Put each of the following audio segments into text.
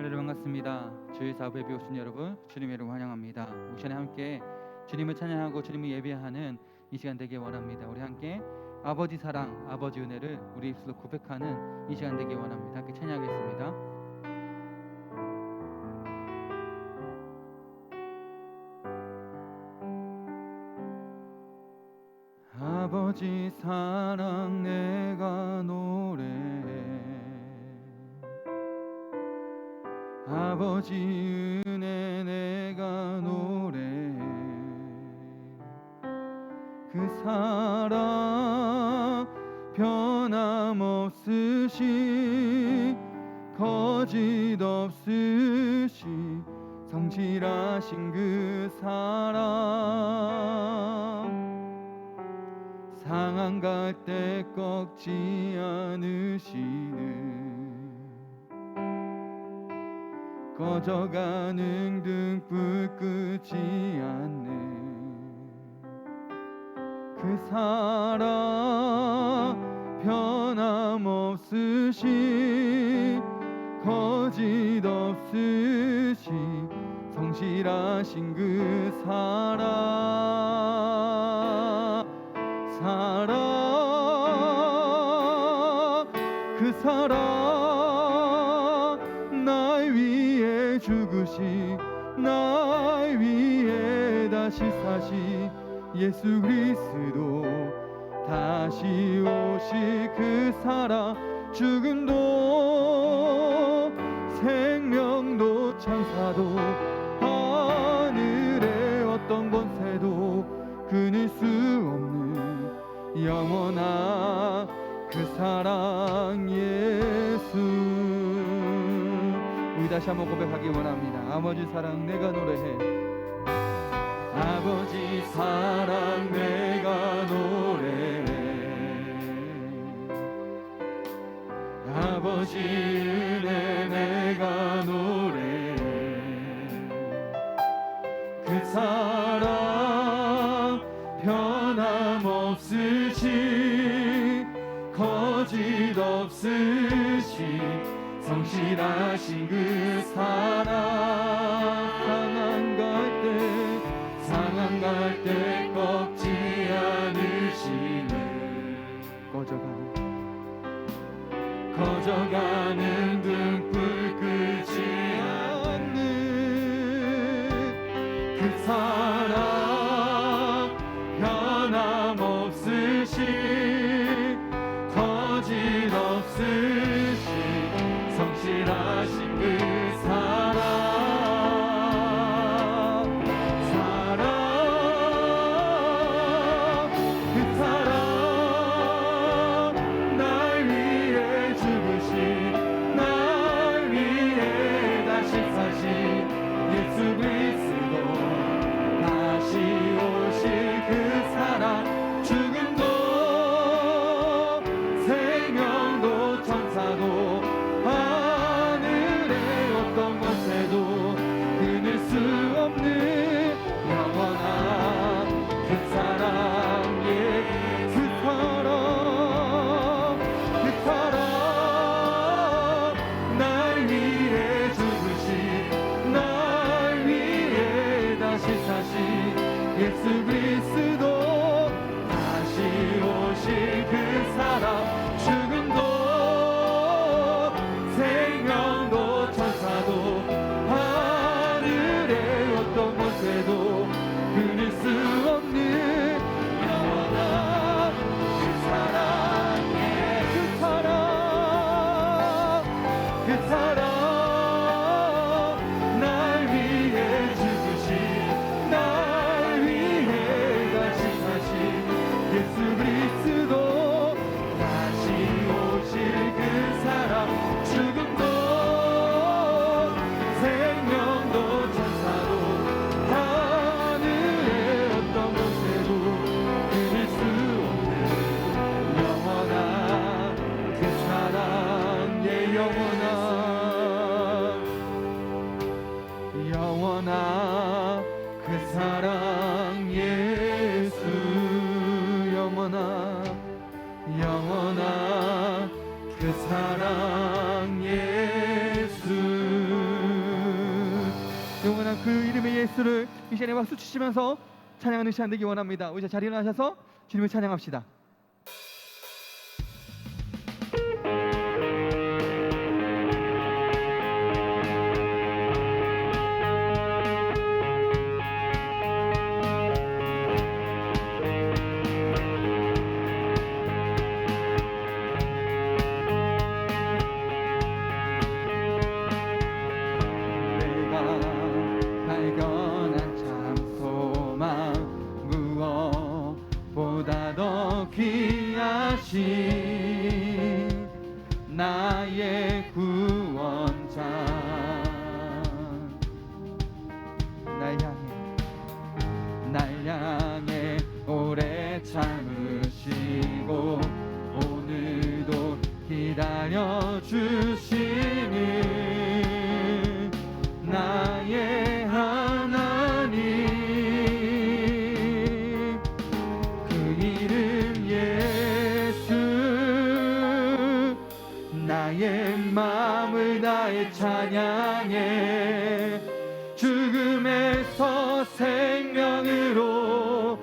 할렐루야, 반갑습니다. 주의 사부에 오신 여러분, 주님의 이름 환영합니다. 이 시간에 함께 주님을 찬양하고 주님을 예배하는 이 시간 되길 원합니다. 우리 함께 아버지 사랑, 아버지 은혜를 우리 입술로 고백하는 이 시간 되길 원합니다. 함께 찬양하겠습니다. 아버지 사랑 내가 노래해, 아버지 은혜 내가 노래해. 그 사랑 변함없으시, 거짓 없으시, 성실하신 그 사랑. 상한 갈 때 꺾지 않으시는, 꺼져가는 등불 끄지 않는 그 사랑 변함없으시, 거짓 없으시, 성실하신 그 사랑. 그 사랑 날 위해 죽으시, 날 위해 다시 사시, 예수 그리스도 다시 오실 그 사랑. 죽음도 생명도 천사도 하늘의 어떤 권세도 끊을 수 없는 영원한 그 사랑 예수. 우리 다시 한번 고백하기 원합니다. 아버지 사랑 내가 노래해, 아버지 사랑 내가 노래해, 아버지 은혜 내가 노래해. 그 사랑 변함없으시, 거짓 없으시, 성실하신 그 사랑. 상한 갈 때 꺾지 않으시는, 꺼져가는 등불 끄지 않는 그 사랑 변함없으시, 거짓 없으시, 성실하신 그 사랑. 예수 그리스도 다시 오실 그 사랑. 죽음도 생명도 천사도 하늘의 어떤 권세도 끊을 수 없는 영원한 그 사랑의 그 사랑. 그 사랑 날 위해 죽으신, 예수 그리스도 다시 오실 그 사랑. 죽음도 생명도 천사도 하늘의 어떤 곳에도 끊을 수 없는 영원한 그 사랑. 예, 영원한 그 사랑 예수. 영원한 그 사랑 예수. 예수를 이 시간에 박수 치시면서 찬양하는 시간 되기 원합니다. 우리 자리에 일어나셔서 주님을 찬양합시다. 발견한 참 소망 무엇보다 더 귀하신 나의 구원자 날 향해 오래 참으시고 오늘도 기다려주시는 나의 하나님 그 이름 예수 나의 마음을 다해 찬양해 죽음에서 생명으로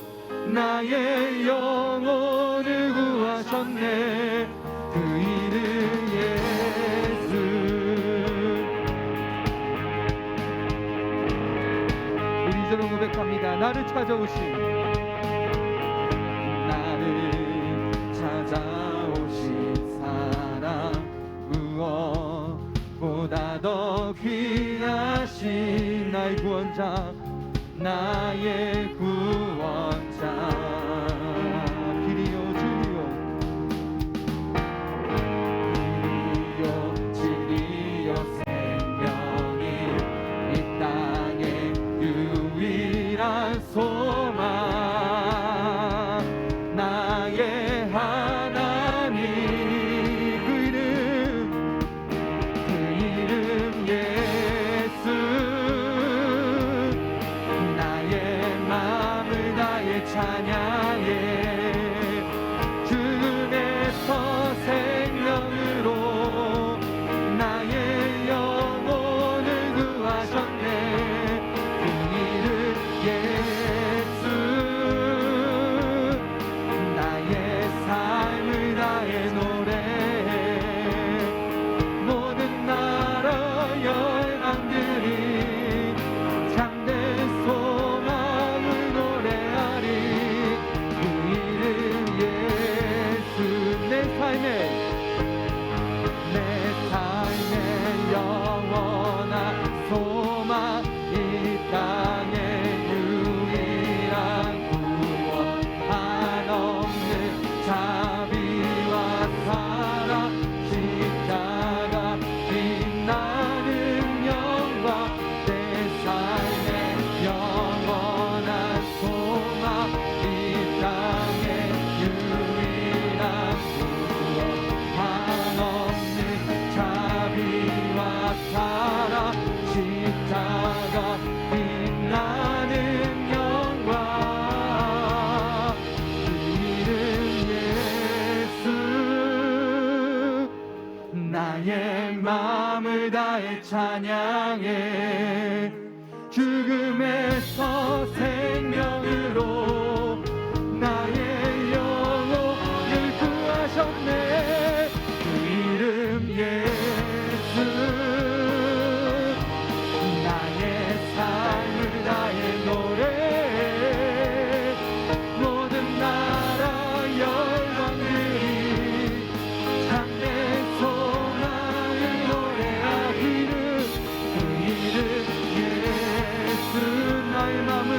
나의 영혼을 구하셨네 그 이름 예수 우리 이절로 고백합니다. 나를 찾아오신 사랑 무엇보다 더 귀하신 나의 구원자 나의 구원자 길이요 진리요 생명이 이 땅의 유일한 소망 나의 하나님 그 이름 예수 나의 마음을 다해 찬양해 죽음에서 생명으로 나의 영혼을 구하셨네 그 이름 예수 나의 삶을 다해 노래해 모든 나라 열방들이 참된 소망을 노래하리 그 이름 예수 내 삶의 영원한 소망 이 땅의 유일한 구원 한없는 자비와 사랑 십자가 빛나는 영광 내 삶의 영원한 소망 이 땅의 유일한 구원 한없는 자비와 사랑 십자가 빛나는 영광 그 이름 예수 나의 마음을 다해 찬양해 죽음에서 생명으로 나의 영혼을 구하셨네 그 이름 예수 나의 삶을 다해 노래해 모든 나라 열방들이 참된 소망을 노래하기를 그 이름 예수 나의 마음을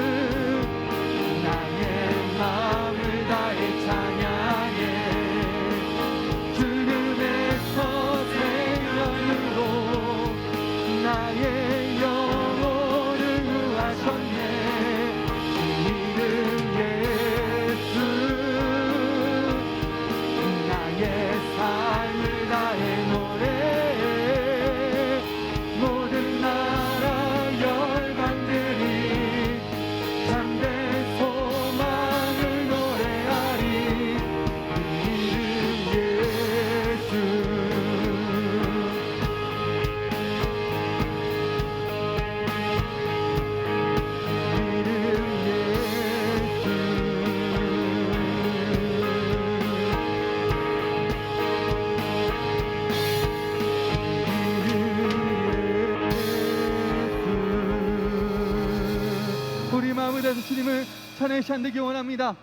자리에서 주님을 찬양의 시간 되기 원합니다.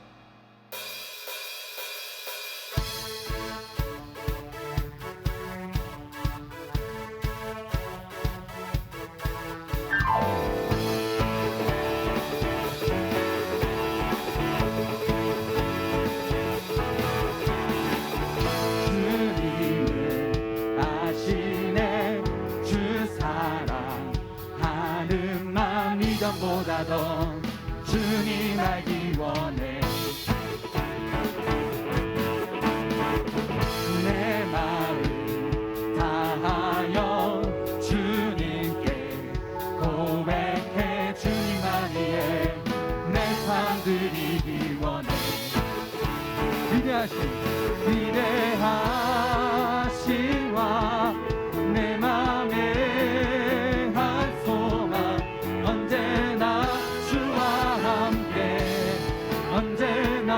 주님을 아시네 주 사랑하는 마음 이전보다 더 주님 알기 원해 내 마음 다하여 주님께 고백해 주님만 위해 내 삶 드리기 원해 위대하시와 내 맘에 한 소망 언제나 주와 함께 언제나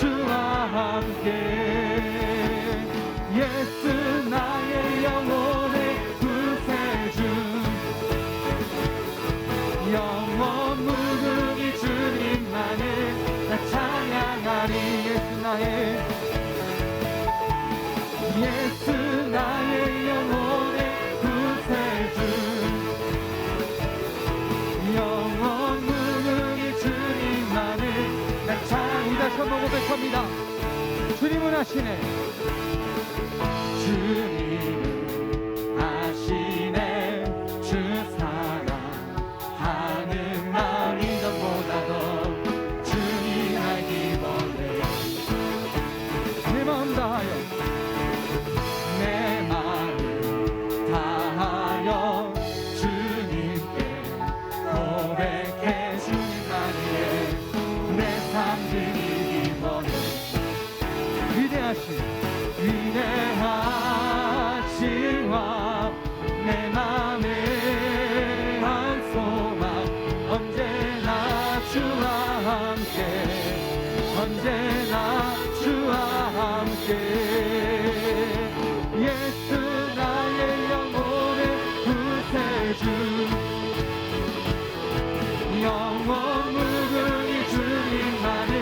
주와 함께 예수 나의 영혼의 구세주 영원 무궁히 주님만을 나 찬양하리 예수 나의 영혼의 구세주 영원 무궁히 주님만을 나 찬양하리 다시 한번 고백합니다. 주님은 아시네 주님은 아시네 주 사랑하는 마음 이전보다 더 주님 알기 원해 내 마음 다하여 내 마음 다하여 주님께 고백해 주님만 위해 내 삶 드리기 원해 위대하시와 내 맘에 한 소망 언제나 주와 함께 언제나 주와 함께 예수 나의 영혼의 구세주 영원 무궁히 주님만을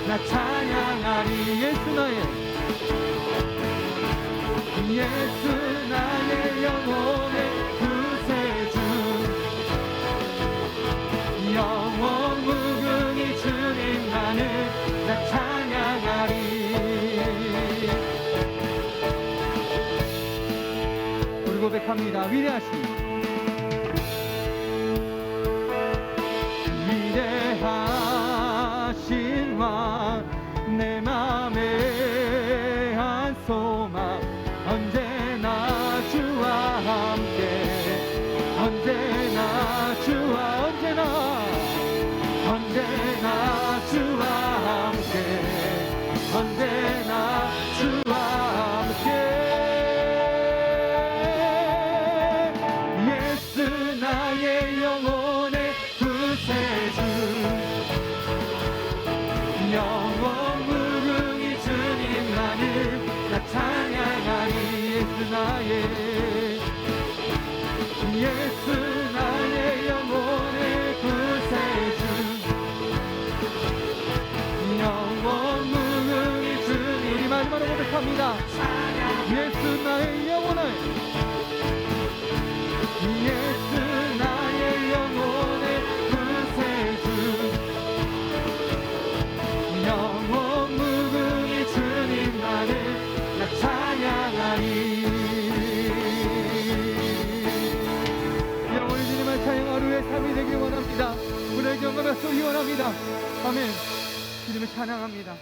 나 찬양하리 예수 나의 영혼의 구세주 영원 무궁히 주님만을 나 찬양하리 우리 고백합니다. 위대하신 왕 내 맘에 한 소망 언제나 주와 함께 언제나 주와 언제나 주와 함께 언제나 주와 함께 예수 나의 영혼의 구세주 영원 무궁히 주님만을 나 찬양하리 예수 나의 영혼의 구세주 영원 무궁히 주님 마지막으로 고백합니다. 예수 나의 영혼의 예수 나의 영혼의 구세주 영원 무궁히 주님만을 나 찬양하리 영원히 주님을 찬양하는 우리의 삶이 되길 원합니다. 우리의 경험을 쏘기 원합니다. 아멘. 주님을 찬양합니다.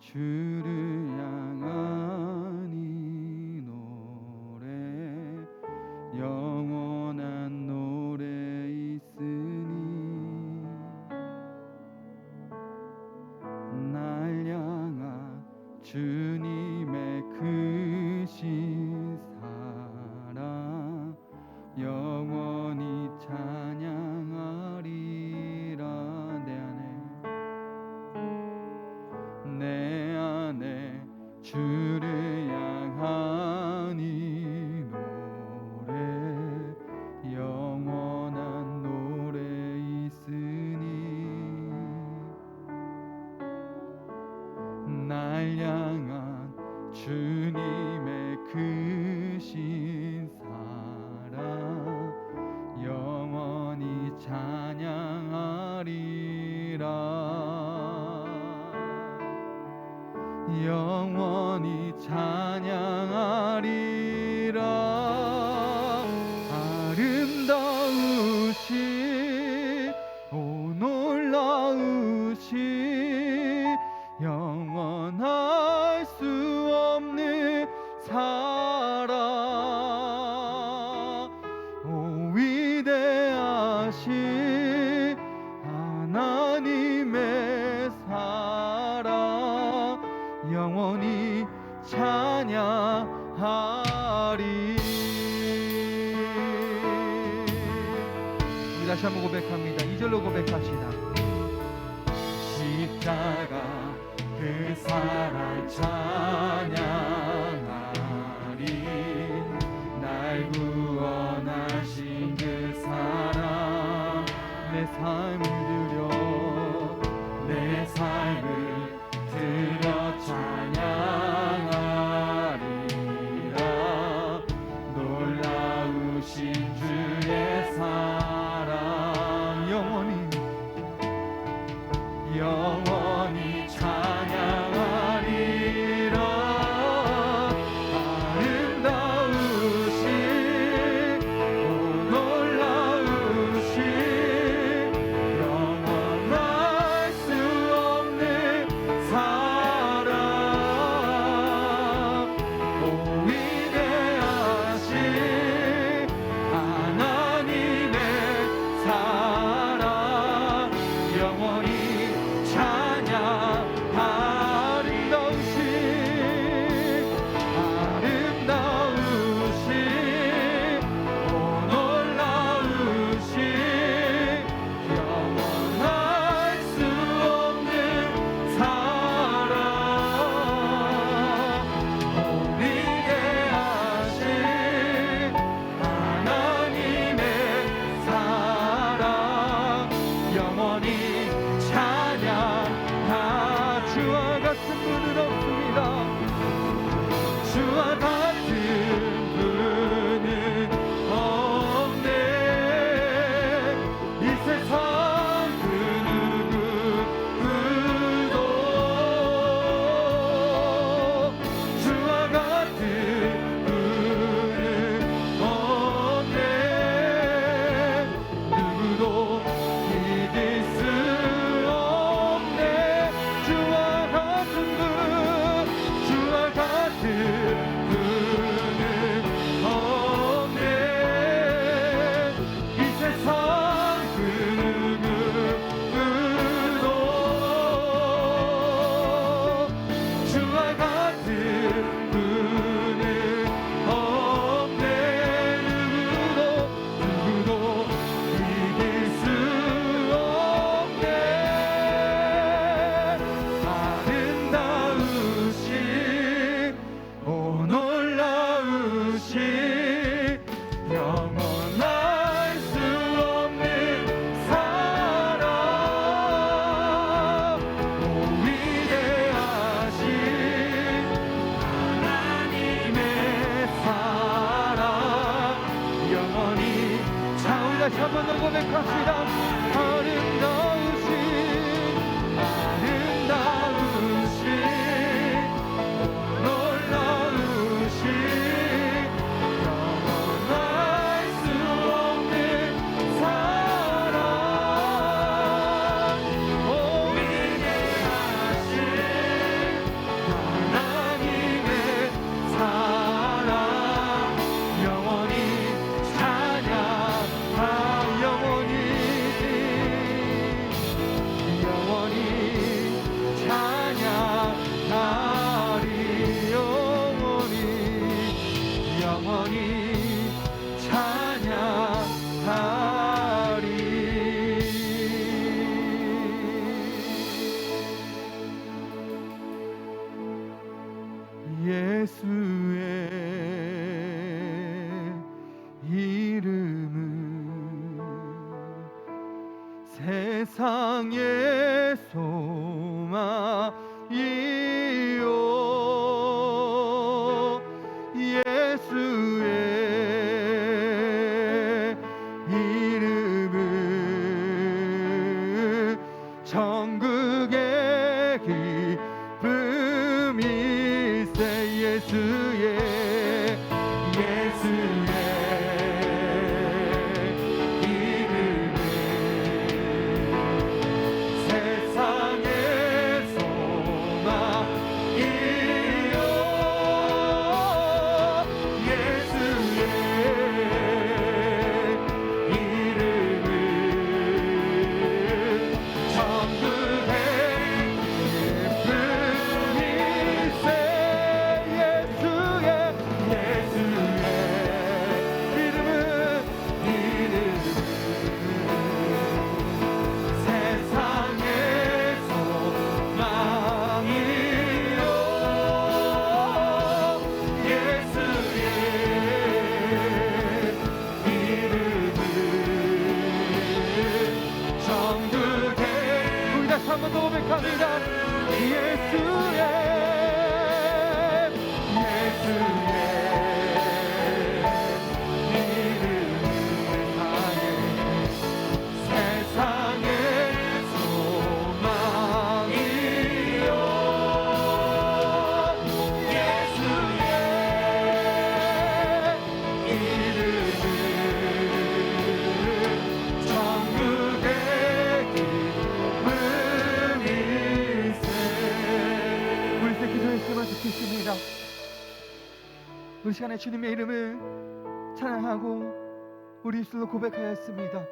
주를 향한 이 노래 영원한 노래 있으니 날 향한 주님의 크신 사랑 영원히 찬양하리라 내 안에 주를 향한 이 노래 영원한 노래 있으니 날 향한 주님의 크신 사랑 영원히 찬양하리라 영원히 찬양하리라 아름다우신 오 놀라우신 영원할 수 없는 사랑 오 위대하신 하나님의 사랑 영원히 찬양하리. 우리 다시 한번 고백합니다. 2절로 고백합시다. 십자가 그 사랑 찬양하리 날 구원하신 그 사랑 내 삶을 드려 내 삶을 드려 찬양하리라 놀라우신 주의 사랑 영원히 찬양하리라 아름다우신 오 놀라우신 영원할 수 없는 사랑 오 위대하신 하나님의 사랑 영원히 다시 한 번 더 고백합시다. 아름다우신 놀라우신 영원할 수 없는 사랑 오 위대하신 하나님의 사랑 영원히 찬양 영원히 예수의 이름은 세상의 소망이요 예수의 이름은 천국의 기쁨일세 예수의 이름은 세상의 소망이요 예수의 이름은 천국의 기쁨일세 예수의 이름은 세상의 소망이요 예수의 이름은 천국의 우리 다시 한 번 더 고백합니다. 예수의 세상의 소망이요 예수의 이름은 천국의 기쁨일세. 우리 새 기도의 시간 듣겠습니다. 우리 시간에 주님의 이름을 찬양하고 우리 입술로 고백하였습니다.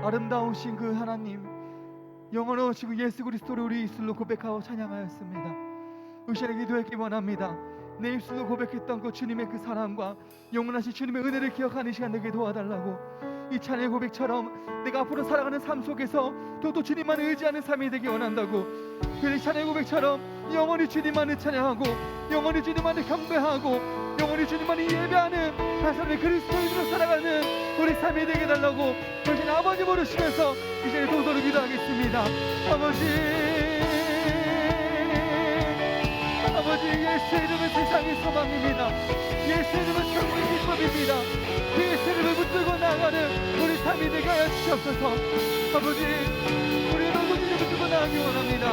아름다우신 그 하나님, 영원하시고 예수 그리스도를 우리 입술로 고백하고 찬양하였습니다. 우리 시간에 기도했기 원합니다. 내 입술로 고백했던 그 주님의 그 사랑과 영원하신 주님의 은혜를 기억하는 시간 되게 도와달라고, 이 찬양의 고백처럼 내가 앞으로 살아가는 삶 속에서 또 주님만 의지하는 삶이 되기 원한다고, 그 찬양의 고백처럼 영원히 주님만을 찬양하고 영원히 주님만을 경배하고 영원히 주님만을 예배하는 하나님의 그리스도인으로 살아가는 우리 삶이 되게 해달라고 당신 아버지 부르시면서 이제 도도로 기도하겠습니다. 아버지 예수 이름은 세상의 소망입니다. 예수 이름은 천국의 기쁨입니다. 예수 이름을 붙들고 나아가는 우리 삶이 되게 하여 주시옵소서. 아버지 우리 모든 이름을 붙들고 나아가기 원합니다.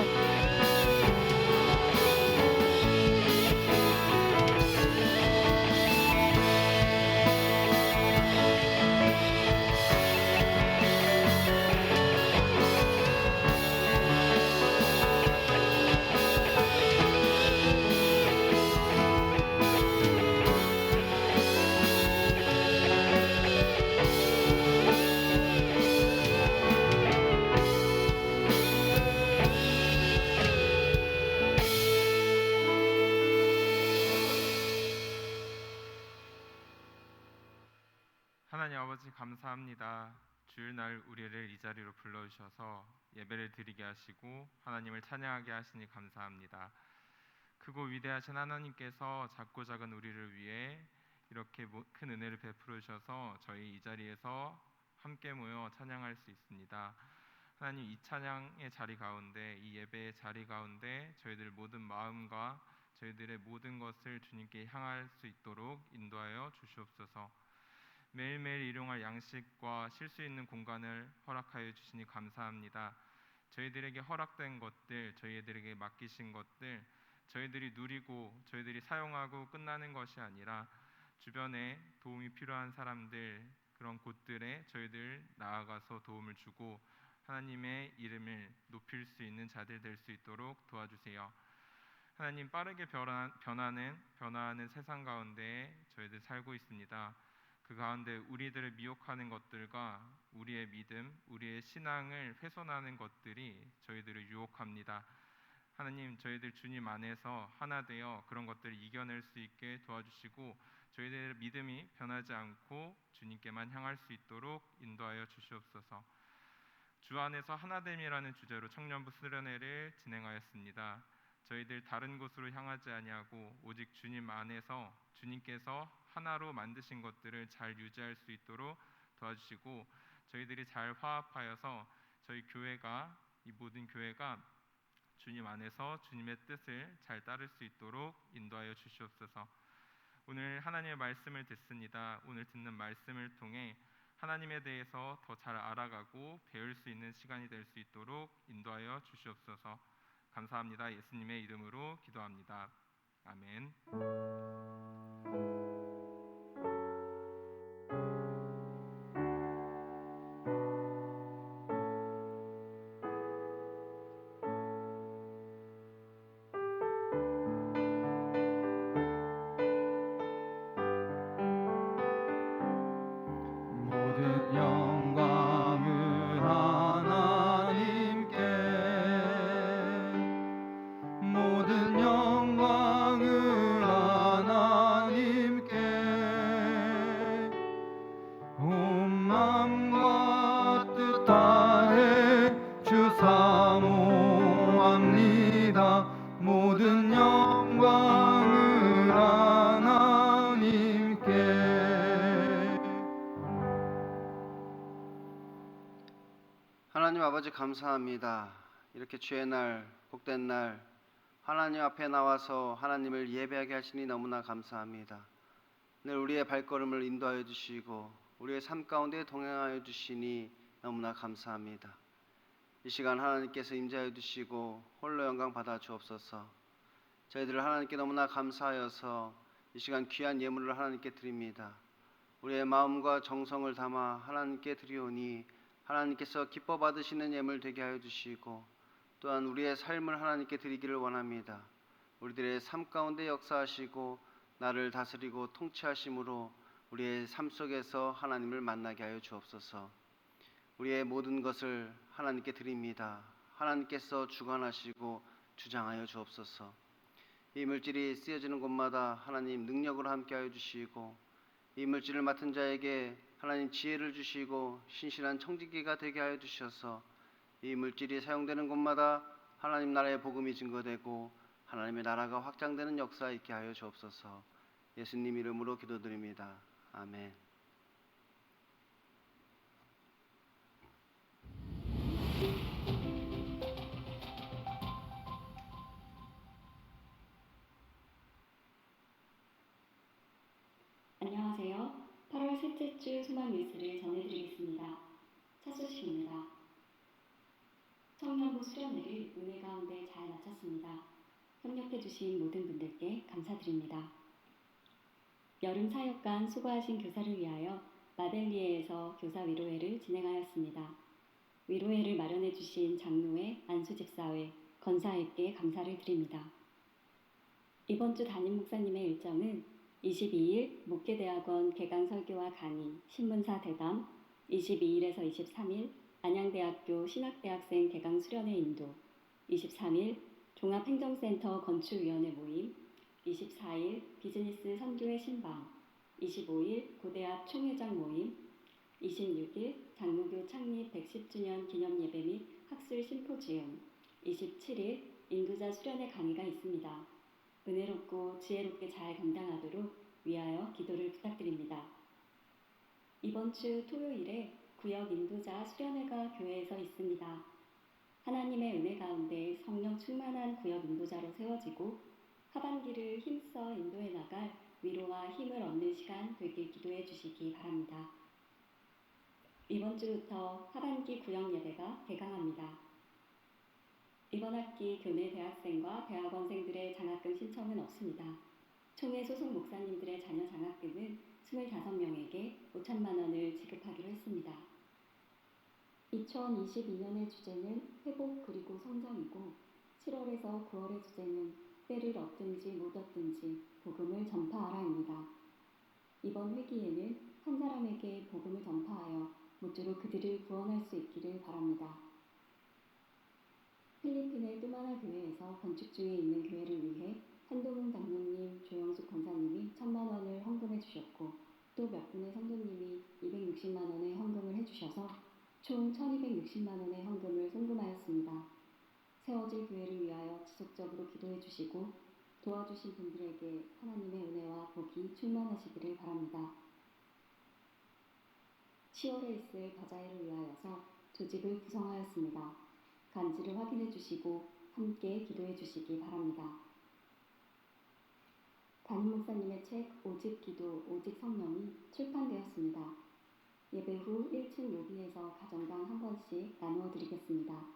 하나님 아버지 감사합니다. 주일날 우리를 이 자리로 불러주셔서 예배를 드리게 하시고 하나님을 찬양하게 하시니 감사합니다. 크고 위대하신 하나님께서 작고 작은 우리를 위해 이렇게 큰 은혜를 베풀어 주셔서 저희 이 자리에서 함께 모여 찬양할 수 있습니다. 하나님, 이 찬양의 자리 가운데, 이 예배의 자리 가운데 저희들 모든 마음과 저희들의 모든 것을 주님께 향할 수 있도록 인도하여 주시옵소서. 매일매일 일용할 양식과 쉴 수 있는 공간을 허락하여 주시니 감사합니다. 저희들에게 허락된 것들, 저희들에게 맡기신 것들, 저희들이 누리고 저희들이 사용하고 끝나는 것이 아니라 주변에 도움이 필요한 사람들, 그런 곳들에 저희들 나아가서 도움을 주고 하나님의 이름을 높일 수 있는 자들 될 수 있도록 도와주세요. 하나님, 빠르게 변화하는 세상 가운데 저희들 살고 있습니다. 그 가운데 우리들을 미혹하는 것들과 우리의 믿음, 우리의 신앙을 훼손하는 것들이 저희들을 유혹합니다. 하나님, 저희들 주님 안에서 하나 되어 그런 것들을 이겨낼 수 있게 도와주시고 저희들의 믿음이 변하지 않고 주님께만 향할 수 있도록 인도하여 주시옵소서. 주 안에서 하나됨이라는 주제로 청년부 수련회를 진행하였습니다. 저희들 다른 곳으로 향하지 아니하고 오직 주님 안에서 주님께서 하나로 만드신 것들을 잘 유지할 수 있도록 도와주시고, 저희들이 잘 화합하여서 저희 교회가, 이 모든 교회가 주님 안에서 주님의 뜻을 잘 따를 수 있도록 인도하여 주시옵소서. 오늘 하나님의 말씀을 듣습니다. 오늘 듣는 말씀을 통해 하나님에 대해서 더 잘 알아가고 배울 수 있는 시간이 될 수 있도록 인도하여 주시옵소서. 감사합니다. 예수님의 이름으로 기도합니다. 아멘. 모든 영광은 하나님께, 모든 영광은 하나님께, 온 마음과 뜻 다해 주 사모합니다. 모든 영광은 하나님께. 하나님 아버지 감사합니다. 이렇게 주의 날, 복된 날 하나님 앞에 나와서 하나님을 예배하게 하시니 너무나 감사합니다. 늘 우리의 발걸음을 인도하여 주시고 우리의 삶 가운데 동행하여 주시니 너무나 감사합니다. 이 시간 하나님께서 임재하여 주시고 홀로 영광 받아 주옵소서. 저희들 하나님께 너무나 감사하여서 이 시간 귀한 예물을 하나님께 드립니다. 우리의 마음과 정성을 담아 하나님께 드리오니 하나님께서 기뻐 받으시는 예물 되게 하여 주시고, 또한 우리의 삶을 하나님께 드리기를 원합니다. 우리들의 삶 가운데 역사하시고 나를 다스리고 통치하심으로 우리의 삶 속에서 하나님을 만나게 하여 주옵소서. 우리의 모든 것을 하나님께 드립니다. 하나님께서 주관하시고 주장하여 주옵소서. 이 물질이 쓰여지는 곳마다 하나님 능력으로 함께하여 주시고, 이 물질을 맡은 자에게 하나님 지혜를 주시고 신실한 청지기가 되게 하여 주셔서 이 물질이 사용되는 곳마다 하나님 나라의 복음이 증거되고 하나님의 나라가 확장되는 역사 있게 하여 주옵소서. 예수님 이름으로 기도드립니다. 아멘. 안녕하세요. 8월 셋째 주 소망 뉴스를 전해드리겠습니다. 첫 소식입니다. 청년부 수련회를 은혜 가운데 잘 마쳤습니다. 협력해주신 모든 분들께 감사드립니다. 여름 사역간 수고하신 교사를 위하여 마벨리에에서 교사 위로회를 진행하였습니다. 위로회를 마련해주신 장로회, 안수집사회, 권사에게 감사를 드립니다. 이번 주 담임 목사님의 일정은 22일 목계대학원 개강 설교와 강의, 신문사 대담, 22일에서 23일 안양대학교 신학대학생 개강 수련회 인도, 23일 종합행정센터 건축위원회 모임, 24일 비즈니스 선교회 신방, 25일 고대합 총회장 모임, 26일 장로교 창립 110주년 기념 예배 및 학술 심포지움, 27일 인도자 수련회 강의가 있습니다. 은혜롭고 지혜롭게 잘 감당하도록 위하여 기도를 부탁드립니다. 이번 주 토요일에 구역 인도자 수련회가 교회에서 있습니다. 하나님의 은혜 가운데 성령 충만한 구역 인도자로 세워지고 하반기를 힘써 인도해 나갈 위로와 힘을 얻는 시간 되길 기도해 주시기 바랍니다. 이번 주부터 하반기 구역 예배가 개강합니다. 이번 학기 교내 대학생과 대학원생들의 장학금 신청은 없습니다. 총회 소속 목사님들의 자녀 장학금은 25명에게 5천만 원을 지급하기로 했습니다. 2022년의 주제는 회복 그리고 성장이고 7월에서 9월의 주제는 때를 얻든지 못 얻든지 복음을 전파하라입니다. 이번 회기에는 한 사람에게 복음을 전파하여 모쪼록 그들을 구원할 수 있기를 바랍니다. 필리핀의 뚜마나 교회에서 건축 중에 있는 교회를 위해 한동훈 장로님, 조영숙 권사님이 1,000만 원을 헌금해 주셨고 또 몇 분의 성도님이 260만 원의 헌금을 해주셔서 총 1,260만 원의 헌금을 송금하였습니다. 세워질 교회를 위하여 지속적으로 기도해 주시고 도와주신 분들에게 하나님의 은혜와 복이 충만하시기를 바랍니다. 10월에 있을 더자회를 위하여서 조직을 구성하였습니다. 간지를 확인해 주시고 함께 기도해 주시기 바랍니다. 담임 목사님의 책 오직 기도, 오직 성령이 출판되었습니다. 예배 후 1층 로비에서 가정당 한 권씩 나누어 드리겠습니다.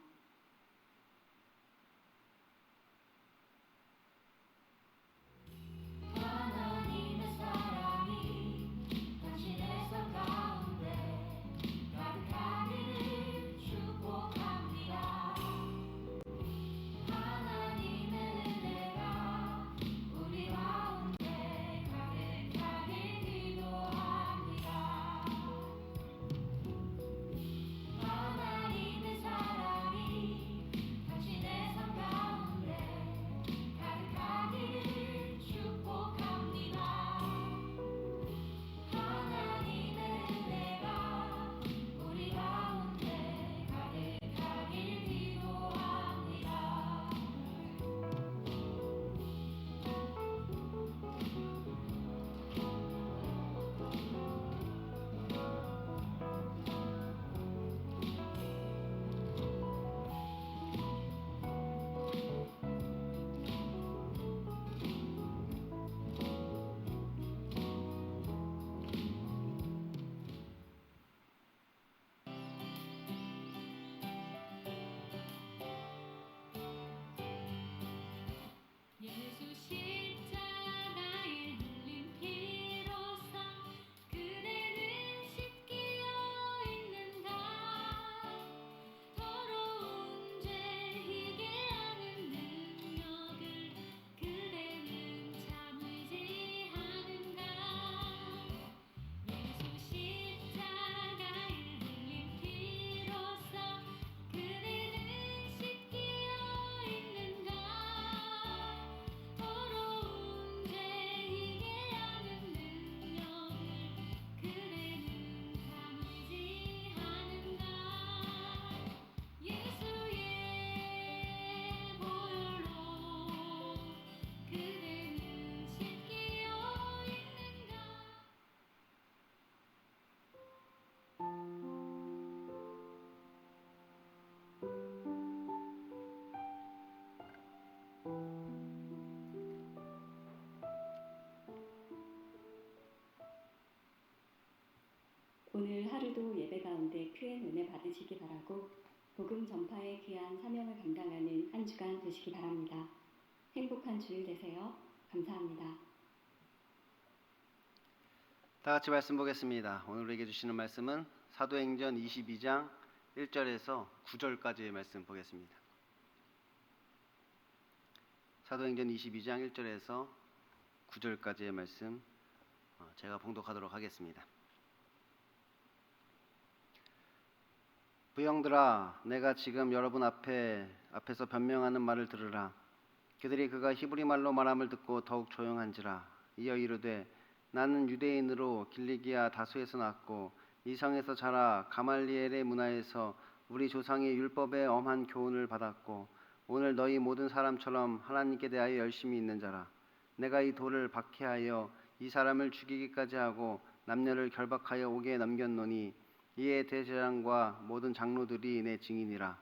하나님의 사랑이 당신의 삶 가운데 가득하기를 축복합니다. 하나님의 은혜가 우리 가운데 가득하길 기도합니다. 하나님의 사랑이 당신의 삶 가운데 가득하기를 축복합니다. 하나님의 은혜가 우리 가운데 가득하길 기도합니다. 예수 십자가에 흘린 피로써 그대는 씻기어 있는가. 더러운 죄 희게 하는 능력을 그대는 참으지 않은가. 예수 십자가에 흘린 피로써 그대는 씻기어 있는가. 더러운 죄 희게 하는 능력을 그대는 참으지 않은가. 예수의 보혈로 그대는 씻기어 있는가. 오늘 하루도 예배 가운데 큰 은혜 받으시기 바라고 복음 전파의 귀한 사명을 감당하는 한 주간 되시기 바랍니다. 행복한 주일 되세요. 감사합니다. 다 같이 말씀 보겠습니다. 오늘 우리에게 주시는 말씀은 사도행전 22장 1절에서 9절까지의 말씀 보겠습니다. 사도행전 22장 1절에서 9절까지의 말씀 제가 봉독하도록 하겠습니다. 부형들아, 내가 지금 여러분 앞에서 변명하는 말을 들으라. 그들이 그가 히브리 말로 말함을 듣고 더욱 조용한지라. 이어 이르되 나는 유대인으로 길리기아 다소에서 났고 이 성에서 자라 가말리엘의 문화에서 우리 조상의 율법의 엄한 교훈을 받았고 오늘 너희 모든 사람처럼 하나님께 대하여 열심히 있는 자라. 내가 이 돌을 박해하여 이 사람을 죽이기까지 하고 남녀를 결박하여 옥에 넘겼노니 이에 대제사장과 모든 장로들이 내 증인이라.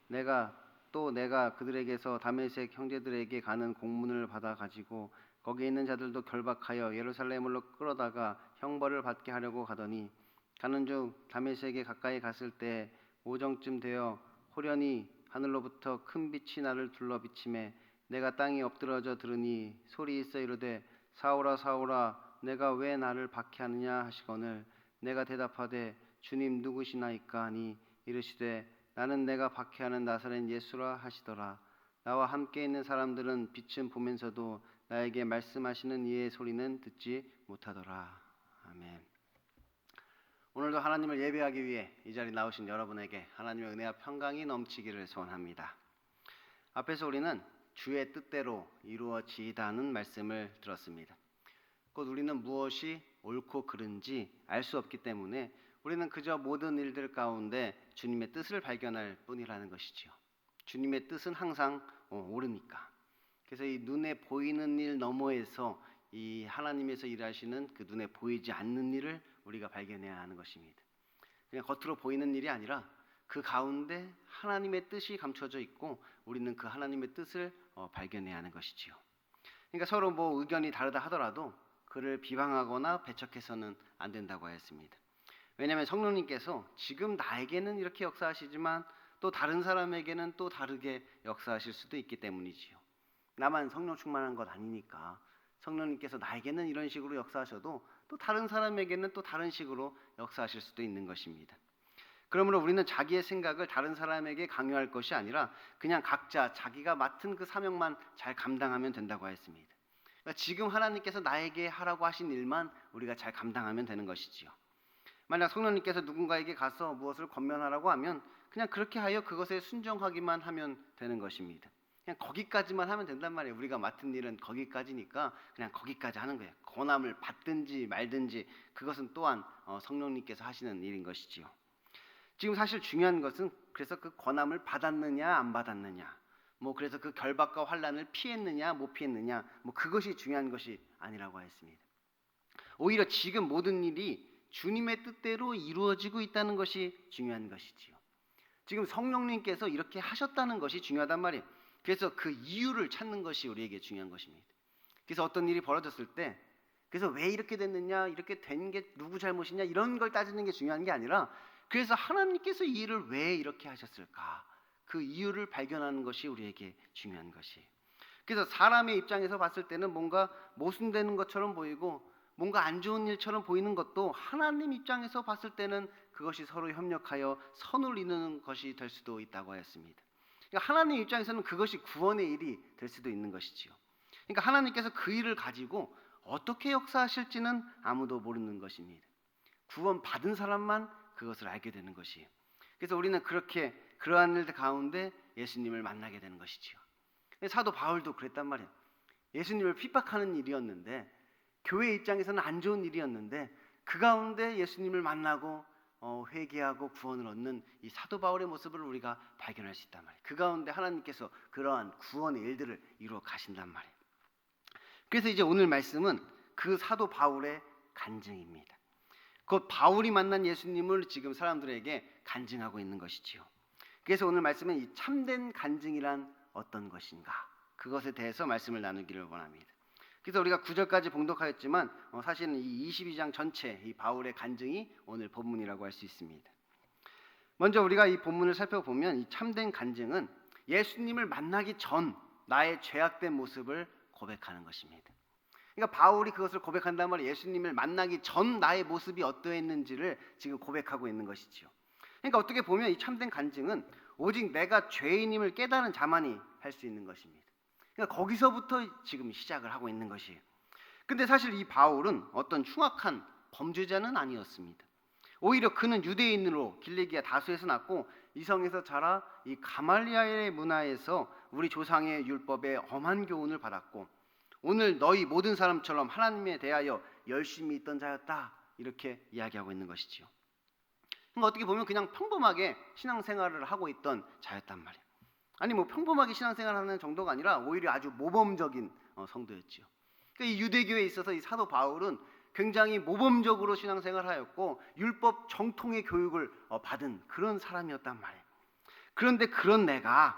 내가 그들에게서 다메섹 형제들에게 가는 공문을 받아 가지고 거기 있는 자들도 결박하여 예루살렘으로 끌어다가 형벌을 받게 하려고 가더니 가는 중 다메섹에 가까이 갔을 때 오정쯤 되어 호련히 하늘로부터 큰 빛이 나를 둘러 비치매 내가 땅에 엎드러져 들으니 소리 있어 이르되 사울아 사울아 내가 왜 나를 박해하느냐 하시거늘 내가 대답하되 주님 누구시나이까 하니 이르시되 나는 내가 박해하는 나사렛 예수라 하시더라. 나와 함께 있는 사람들은 빛은 보면서도 나에게 말씀하시는 이의 소리는 듣지 못하더라. 아멘. 오늘도 하나님을 예배하기 위해 이 자리에 나오신 여러분에게 하나님의 은혜와 평강이 넘치기를 소원합니다. 앞에서 우리는 주의 뜻대로 이루어지이다는 말씀을 들었습니다. 곧 우리는 무엇이 옳고 그른지 알 수 없기 때문에 우리는 그저 모든 일들 가운데 주님의 뜻을 발견할 뿐이라는 것이지요. 주님의 뜻은 항상 옳으니까. 그래서 이 눈에 보이는 일 너머에서 이 하나님에서 일하시는 그 눈에 보이지 않는 일을 우리가 발견해야 하는 것입니다. 그냥 겉으로 보이는 일이 아니라 그 가운데 하나님의 뜻이 감춰져 있고 우리는 그 하나님의 뜻을 발견해야 하는 것이지요. 그러니까 서로 뭐 의견이 다르다 하더라도 그를 비방하거나 배척해서는 안 된다고 하였습니다. 왜냐하면 성령님께서 지금 나에게는 이렇게 역사하시지만 또 다른 사람에게는 또 다르게 역사하실 수도 있기 때문이지요. 나만 성령 충만한 것 아니니까 성령님께서 나에게는 이런 식으로 역사하셔도 또 다른 사람에게는 또 다른 식으로 역사하실 수도 있는 것입니다. 그러므로 우리는 자기의 생각을 다른 사람에게 강요할 것이 아니라 그냥 각자 자기가 맡은 그 사명만 잘 감당하면 된다고 하였습니다. 그러니까 지금 하나님께서 나에게 하라고 하신 일만 우리가 잘 감당하면 되는 것이지요. 만약 성령님께서 누군가에게 가서 무엇을 권면하라고 하면 그냥 그렇게 하여 그것에 순종하기만 하면 되는 것입니다. 그냥 거기까지만 하면 된단 말이에요. 우리가 맡은 일은 거기까지니까 그냥 거기까지 하는 거예요. 권함을 받든지 말든지 그것은 또한 성령님께서 하시는 일인 것이지요. 지금 사실 중요한 것은 그래서 그 권함을 받았느냐 안 받았느냐, 뭐 그래서 그 결박과 환난을 피했느냐 못 피했느냐, 뭐 그것이 중요한 것이 아니라고 했습니다. 오히려 지금 모든 일이 주님의 뜻대로 이루어지고 있다는 것이 중요한 것이지요. 지금 성령님께서 이렇게 하셨다는 것이 중요하단 말이에요. 그래서 그 이유를 찾는 것이 우리에게 중요한 것입니다. 그래서 어떤 일이 벌어졌을 때 그래서 왜 이렇게 됐느냐, 이렇게 된 게 누구 잘못이냐 이런 걸 따지는 게 중요한 게 아니라 그래서 하나님께서 이 일을 왜 이렇게 하셨을까, 그 이유를 발견하는 것이 우리에게 중요한 것이에요. 그래서 사람의 입장에서 봤을 때는 뭔가 모순되는 것처럼 보이고 뭔가 안 좋은 일처럼 보이는 것도 하나님 입장에서 봤을 때는 그것이 서로 협력하여 선을 이루는 것이 될 수도 있다고 하였습니다. 그러니까 하나님 입장에서는 그것이 구원의 일이 될 수도 있는 것이지요. 그러니까 하나님께서 그 일을 가지고 어떻게 역사하실지는 아무도 모르는 것입니다. 구원 받은 사람만 그것을 알게 되는 것이에요. 그래서 우리는 그렇게 그러한 일 가운데 예수님을 만나게 되는 것이지요. 사도 바울도 그랬단 말이에요. 예수님을 핍박하는 일이었는데, 교회 입장에서는 안 좋은 일이었는데 그 가운데 예수님을 만나고 회개하고 구원을 얻는 이 사도 바울의 모습을 우리가 발견할 수 있단 말이에요. 그 가운데 하나님께서 그러한 구원의 일들을 이루어 가신단 말이에요. 그래서 이제 오늘 말씀은 그 사도 바울의 간증입니다. 그 바울이 만난 예수님을 지금 사람들에게 간증하고 있는 것이지요. 그래서 오늘 말씀은 이 참된 간증이란 어떤 것인가, 그것에 대해서 말씀을 나누기를 원합니다. 그래서 우리가 9절까지 봉독하였지만 사실은 이 22장 전체 이 바울의 간증이 오늘 본문이라고 할 수 있습니다. 먼저 우리가 이 본문을 살펴보면 이 참된 간증은 예수님을 만나기 전 나의 죄악된 모습을 고백하는 것입니다. 그러니까 바울이 그것을 고백한다는 말은 예수님을 만나기 전 나의 모습이 어떠했는지를 지금 고백하고 있는 것이지요. 그러니까 어떻게 보면 이 참된 간증은 오직 내가 죄인임을 깨달은 자만이 할 수 있는 것입니다. 그러니까 거기서부터 지금 시작을 하고 있는 것이에요. 근데 사실 이 바울은 어떤 흉악한 범죄자는 아니었습니다. 오히려 그는 유대인으로 길리기아 다수에서 났고 이성에서 자라 이 가말리엘의 문화에서 우리 조상의 율법에 엄한 교훈을 받았고 오늘 너희 모든 사람처럼 하나님에 대하여 열심히 있던 자였다, 이렇게 이야기하고 있는 것이지요. 그러니까 어떻게 보면 그냥 평범하게 신앙생활을 하고 있던 자였단 말이에요. 아니 뭐 평범하게 신앙생활하는 정도가 아니라 오히려 아주 모범적인 성도였지요. 그러니까 이 유대교에 있어서 이 사도 바울은 굉장히 모범적으로 신앙생활하였고 율법 정통의 교육을 받은 그런 사람이었단 말이에요. 그런데 그런 내가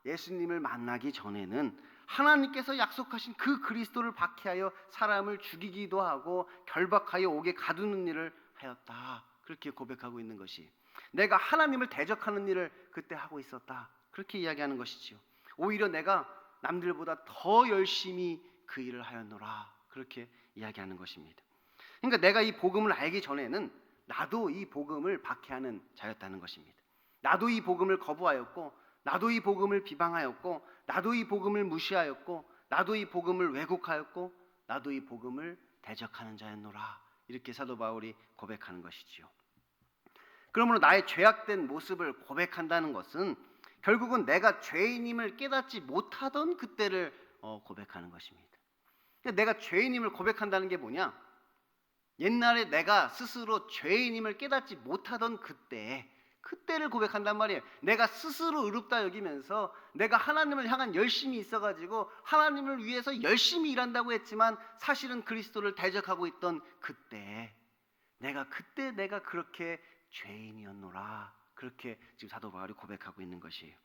예수님을 만나기 전에는 하나님께서 약속하신 그 그리스도를 박해하여 사람을 죽이기도 하고 결박하여 옥에 가두는 일을 하였다, 그렇게 고백하고 있는 것이, 내가 하나님을 대적하는 일을 그때 하고 있었다, 그렇게 이야기하는 것이지요. 오히려 내가 남들보다 더 열심히 그 일을 하였노라, 그렇게 이야기하는 것입니다. 그러니까 내가 이 복음을 알기 전에는 나도 이 복음을 박해하는 자였다는 것입니다. 나도 이 복음을 거부하였고 나도 이 복음을 비방하였고 나도 이 복음을 무시하였고 나도 이 복음을 왜곡하였고 나도 이 복음을 대적하는 자였노라, 이렇게 사도 바울이 고백하는 것이지요. 그러므로 나의 죄악된 모습을 고백한다는 것은 결국은 내가 죄인임을 깨닫지 못하던 그때를 고백하는 것입니다. 그러니까 내가 죄인임을 고백한다는 게 뭐냐? 옛날에 내가 스스로 죄인임을 깨닫지 못하던 그때 그때를 고백한단 말이에요. 내가 스스로 의롭다 여기면서 내가 하나님을 향한 열심이 있어가지고 하나님을 위해서 열심히 일한다고 했지만 사실은 그리스도를 대적하고 있던 그때 내가 그렇게 죄인이었노라. 그렇게 지금 사도 바울이 고백하고 있는 것이에요.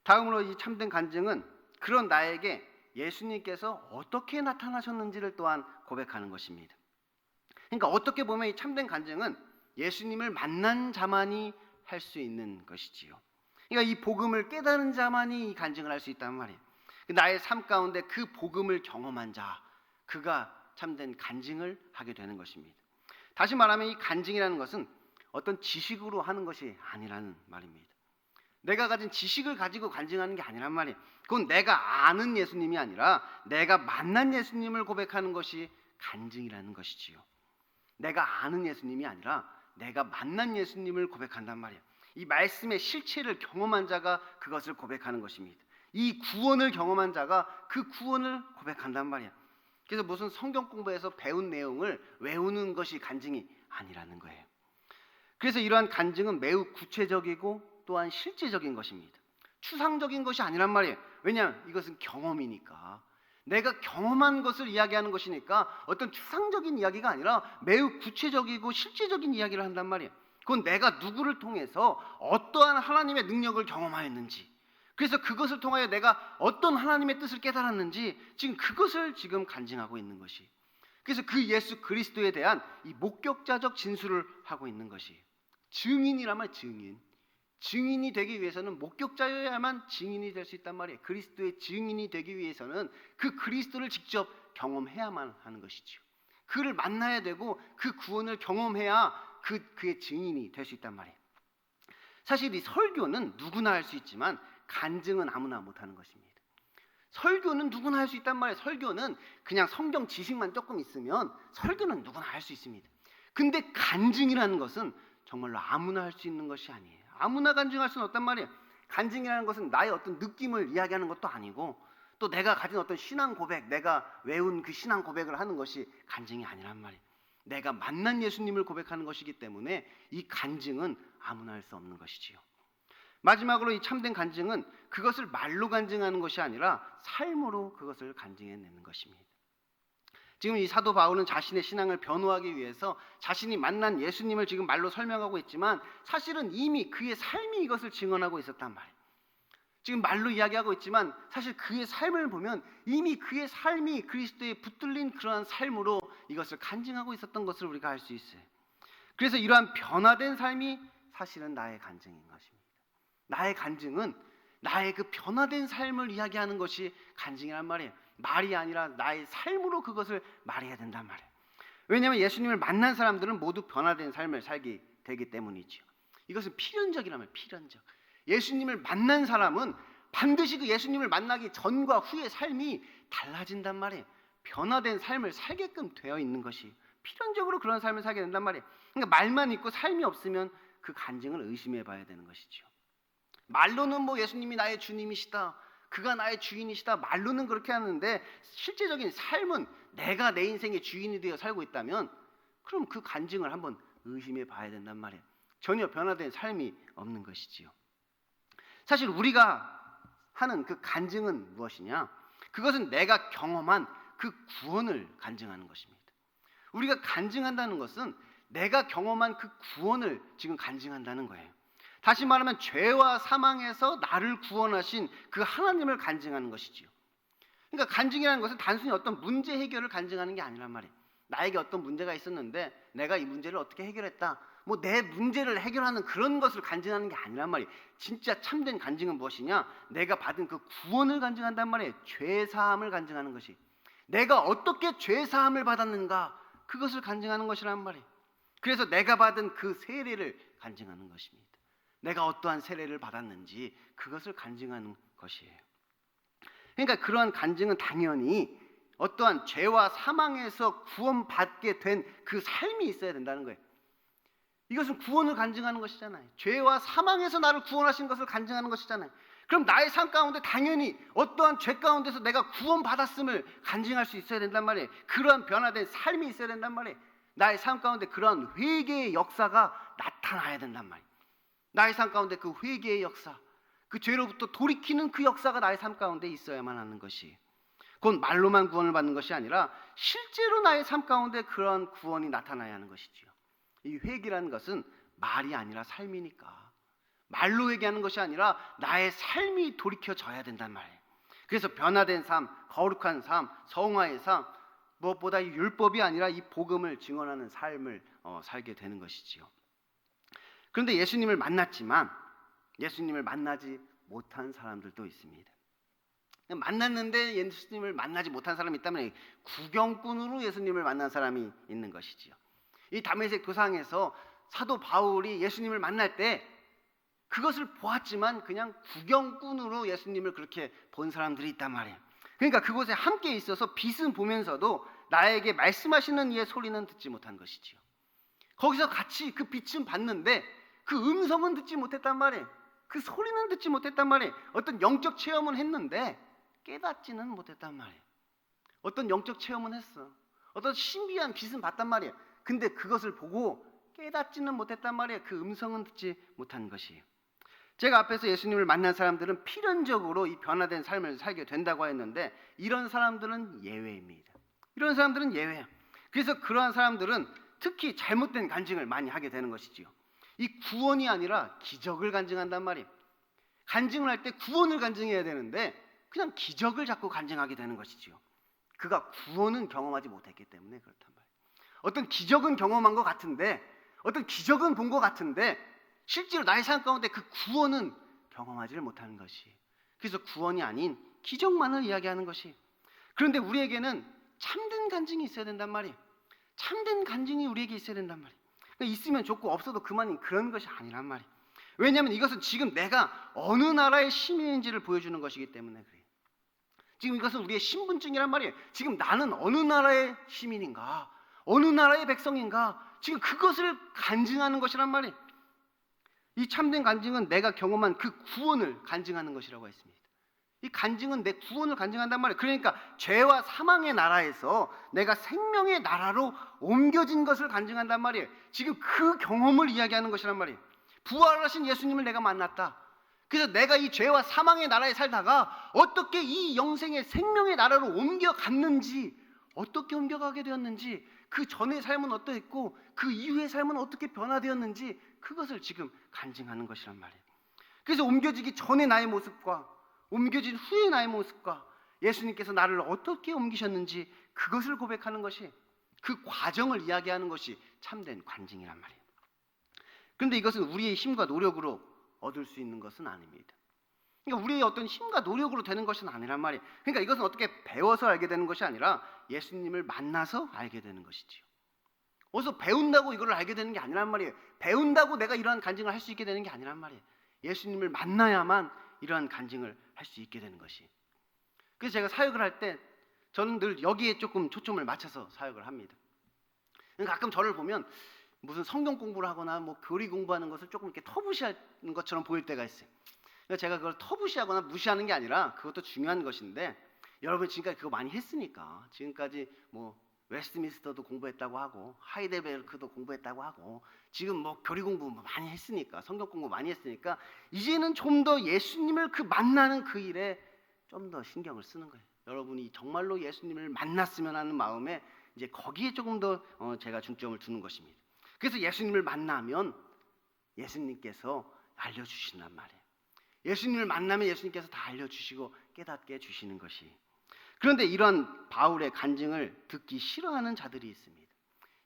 다음으로 이 참된 간증은 그런 나에게 예수님께서 어떻게 나타나셨는지를 또한 고백하는 것입니다. 그러니까 어떻게 보면 이 참된 간증은 예수님을 만난 자만이 할 수 있는 것이지요. 그러니까 이 복음을 깨달은 자만이 이 간증을 할 수 있단 말이에요. 나의 삶 가운데 그 복음을 경험한 자, 그가 참된 간증을 하게 되는 것입니다. 다시 말하면 이 간증이라는 것은 어떤 지식으로 하는 것이 아니라는 말입니다. 내가 가진 지식을 가지고 간증하는 게 아니란 말이에요. 그건 내가 아는 예수님이 아니라 내가 만난 예수님을 고백하는 것이 간증이라는 것이지요. 내가 아는 예수님이 아니라 내가 만난 예수님을 고백한단 말이에요. 이 말씀의 실체를 경험한 자가 그것을 고백하는 것입니다. 이 구원을 경험한 자가 그 구원을 고백한단 말이에요. 그래서 무슨 성경 공부에서 배운 내용을 외우는 것이 간증이 아니라는 거예요. 그래서 이러한 간증은 매우 구체적이고 또한 실제적인 것입니다. 추상적인 것이 아니란 말이에요. 왜냐하면 이것은 경험이니까. 내가 경험한 것을 이야기하는 것이니까 어떤 추상적인 이야기가 아니라 매우 구체적이고 실제적인 이야기를 한단 말이에요. 그건 내가 누구를 통해서 어떠한 하나님의 능력을 경험하였는지, 그래서 그것을 통하여 내가 어떤 하나님의 뜻을 깨달았는지 지금 그것을 지금 간증하고 있는 것이, 그래서 그 예수 그리스도에 대한 이 목격자적 진술을 하고 있는 것이 증인이라면 증인이 되기 위해서는 목격자여야만 증인이 될 수 있단 말이에요. 그리스도의 증인이 되기 위해서는 그 그리스도를 직접 경험해야만 하는 것이죠. 그를 만나야 되고 그 구원을 경험해야 그의 증인이 될 수 있단 말이에요. 사실 이 설교는 누구나 할 수 있지만 간증은 아무나 못하는 것입니다. 설교는 누구나 할 수 있단 말이에요. 설교는 그냥 성경 지식만 조금 있으면 설교는 누구나 할 수 있습니다. 근데 간증이라는 것은 정말로 아무나 할 수 있는 것이 아니에요. 아무나 간증할 수는 없단 말이에요. 간증이라는 것은 나의 어떤 느낌을 이야기하는 것도 아니고 또 내가 가진 어떤 신앙 고백, 내가 외운 그 신앙 고백을 하는 것이 간증이 아니란 말이에요. 내가 만난 예수님을 고백하는 것이기 때문에 이 간증은 아무나 할 수 없는 것이지요. 마지막으로 이 참된 간증은 그것을 말로 간증하는 것이 아니라 삶으로 그것을 간증해내는 것입니다. 지금 이 사도 바울은 자신의 신앙을 변호하기 위해서 자신이 만난 예수님을 지금 말로 설명하고 있지만 사실은 이미 그의 삶이 이것을 증언하고 있었단 말이에요. 지금 말로 이야기하고 있지만 사실 그의 삶을 보면 이미 그의 삶이 그리스도에 붙들린 그러한 삶으로 이것을 간증하고 있었던 것을 우리가 알 수 있어요. 그래서 이러한 변화된 삶이 사실은 나의 간증인 것입니다. 나의 간증은 나의 그 변화된 삶을 이야기하는 것이 간증이란 말이에요. 말이 아니라 나의 삶으로 그것을 말해야 된단 말이에요. 왜냐하면 예수님을 만난 사람들은 모두 변화된 삶을 살게 되기 때문이죠. 이것은 필연적이라면 필연적. 예수님을 만난 사람은 반드시 그 예수님을 만나기 전과 후의 삶이 달라진단 말이에요. 변화된 삶을 살게끔 되어 있는 것이 필연적으로 그런 삶을 살게 된단 말이에요. 그러니까 말만 있고 삶이 없으면 그 간증을 의심해 봐야 되는 것이죠. 말로는 뭐 예수님이 나의 주님이시다, 그가 나의 주인이시다, 말로는 그렇게 하는데 실제적인 삶은 내가 내 인생의 주인이 되어 살고 있다면 그럼 그 간증을 한번 의심해 봐야 된단 말이에요. 전혀 변화된 삶이 없는 것이지요. 사실 우리가 하는 그 간증은 무엇이냐? 그것은 내가 경험한 그 구원을 간증하는 것입니다. 우리가 간증한다는 것은 내가 경험한 그 구원을 지금 간증한다는 거예요. 다시 말하면 죄와 사망에서 나를 구원하신 그 하나님을 간증하는 것이지요. 그러니까 간증이라는 것은 단순히 어떤 문제 해결을 간증하는 게 아니란 말이에요. 나에게 어떤 문제가 있었는데 내가 이 문제를 어떻게 해결했다, 뭐 내 문제를 해결하는 그런 것을 간증하는 게 아니란 말이에요. 진짜 참된 간증은 무엇이냐? 내가 받은 그 구원을 간증한단 말이에요. 죄 사함을 간증하는 것이, 내가 어떻게 죄 사함을 받았는가, 그것을 간증하는 것이란 말이에요. 그래서 내가 받은 그 세례를 간증하는 것입니다. 내가 어떠한 세례를 받았는지 그것을 간증하는 것이에요. 그러니까 그러한 간증은 당연히 어떠한 죄와 사망에서 구원받게 된 그 삶이 있어야 된다는 거예요. 이것은 구원을 간증하는 것이잖아요. 죄와 사망에서 나를 구원하신 것을 간증하는 것이잖아요. 그럼 나의 삶 가운데 당연히 어떠한 죄 가운데서 내가 구원받았음을 간증할 수 있어야 된단 말이에요. 그러한 변화된 삶이 있어야 된단 말이에요. 나의 삶 가운데 그러한 회개의 역사가 나타나야 된단 말이에요. 나의 삶 가운데 그 회개의 역사, 그 죄로부터 돌이키는 그 역사가 나의 삶 가운데 있어야만 하는 것이, 그건 말로만 구원을 받는 것이 아니라 실제로 나의 삶 가운데 그런 구원이 나타나야 하는 것이지요. 이 회개라는 것은 말이 아니라 삶이니까, 말로 회개하는 것이 아니라 나의 삶이 돌이켜져야 된단 말이에요. 그래서 변화된 삶, 거룩한 삶, 성화의 삶, 무엇보다 이 율법이 아니라 이 복음을 증언하는 삶을 살게 되는 것이지요. 그런데 예수님을 만났지만 예수님을 만나지 못한 사람들도 있습니다. 만났는데 예수님을 만나지 못한 사람이 있다면 구경꾼으로 예수님을 만난 사람이 있는 것이지요. 이 다메섹 도상에서 사도 바울이 예수님을 만날 때 그것을 보았지만 그냥 구경꾼으로 예수님을 그렇게 본 사람들이 있단 말이에요. 그러니까 그곳에 함께 있어서 빛은 보면서도 나에게 말씀하시는 이의 소리는 듣지 못한 것이지요. 거기서 같이 그 빛은 봤는데 그 음성은 듣지 못했단 말이에요. 그 소리는 듣지 못했단 말이에요. 어떤 영적 체험은 했는데 깨닫지는 못했단 말이에요. 어떤 영적 체험은 했어. 어떤 신비한 빛은 봤단 말이에요. 근데 그것을 보고 깨닫지는 못했단 말이에요. 그 음성은 듣지 못한 것이에요. 제가 앞에서 예수님을 만난 사람들은 필연적으로 이 변화된 삶을 살게 된다고 했는데 이런 사람들은 예외입니다. 이런 사람들은 예외예요. 그래서 그러한 사람들은 특히 잘못된 간증을 많이 하게 되는 것이지요. 이 구원이 아니라 기적을 간증한단 말이에요. 간증을 할 때 구원을 간증해야 되는데 그냥 기적을 자꾸 간증하게 되는 것이지요. 그가 구원은 경험하지 못했기 때문에 그렇단 말이에요. 어떤 기적은 경험한 것 같은데, 어떤 기적은 본 것 같은데 실제로 나의 삶 가운데 그 구원은 경험하지를 못하는 것이, 그래서 구원이 아닌 기적만을 이야기하는 것이. 그런데 우리에게는 참된 간증이 있어야 된단 말이에요. 참된 간증이 우리에게 있어야 된단 말이에요. 그러니까 있으면 좋고 없어도 그만인 그런 것이 아니란 말이에요. 왜냐하면 이것은 지금 내가 어느 나라의 시민인지를 보여주는 것이기 때문에 그래요. 지금 이것은 우리의 신분증이란 말이에요. 지금 나는 어느 나라의 시민인가, 어느 나라의 백성인가, 지금 그것을 간증하는 것이란 말이에요. 이 참된 간증은 내가 경험한 그 구원을 간증하는 것이라고 했습니다. 이 간증은 내 구원을 간증한단 말이에요. 그러니까 죄와 사망의 나라에서 내가 생명의 나라로 옮겨진 것을 간증한단 말이에요. 지금 그 경험을 이야기하는 것이란 말이에요. 부활하신 예수님을 내가 만났다. 그래서 내가 이 죄와 사망의 나라에 살다가 어떻게 이 영생의 생명의 나라로 옮겨갔는지, 어떻게 옮겨가게 되었는지, 그 전의 삶은 어떠했고 그 이후의 삶은 어떻게 변화되었는지 그것을 지금 간증하는 것이란 말이에요. 그래서 옮겨지기 전의 나의 모습과 옮겨진 후의 나의 모습과 예수님께서 나를 어떻게 옮기셨는지 그것을 고백하는 것이, 그 과정을 이야기하는 것이 참된 간증이란 말이에요. 그런데 이것은 우리의 힘과 노력으로 얻을 수 있는 것은 아닙니다. 그러니까 우리의 어떤 힘과 노력으로 되는 것은 아니란 말이에요. 그러니까 이것은 어떻게 배워서 알게 되는 것이 아니라 예수님을 만나서 알게 되는 것이지요. 어디서 배운다고 이걸 알게 되는 게 아니란 말이에요. 배운다고 내가 이러한 간증을 할 수 있게 되는 게 아니란 말이에요. 예수님을 만나야만 이러한 간증을 할 수 있게 되는 것이. 그래서 제가 사역을 할 때 저는 늘 여기에 조금 초점을 맞춰서 사역을 합니다. 가끔 저를 보면 무슨 성경 공부를 하거나 뭐 교리 공부하는 것을 조금 이렇게 터부시하는 것처럼 보일 때가 있어요. 그래서 제가 그걸 터부시하거나 무시하는 게 아니라 그것도 중요한 것인데, 여러분 지금까지 그거 많이 했으니까, 지금까지 뭐 웨스트민스터도 공부했다고 하고 하이델베르크도 공부했다고 하고 지금 뭐 교리 공부 많이 했으니까, 성경 공부 많이 했으니까 이제는 좀 더 예수님을 그 만나는 그 일에 좀 더 신경을 쓰는 거예요. 여러분이 정말로 예수님을 만났으면 하는 마음에 이제 거기에 조금 더 제가 중점을 두는 것입니다. 그래서 예수님을 만나면 예수님께서 알려주신단 말이에요. 예수님을 만나면 예수님께서 다 알려주시고 깨닫게 해주시는 것이. 그런데 이런 바울의 간증을 듣기 싫어하는 자들이 있습니다.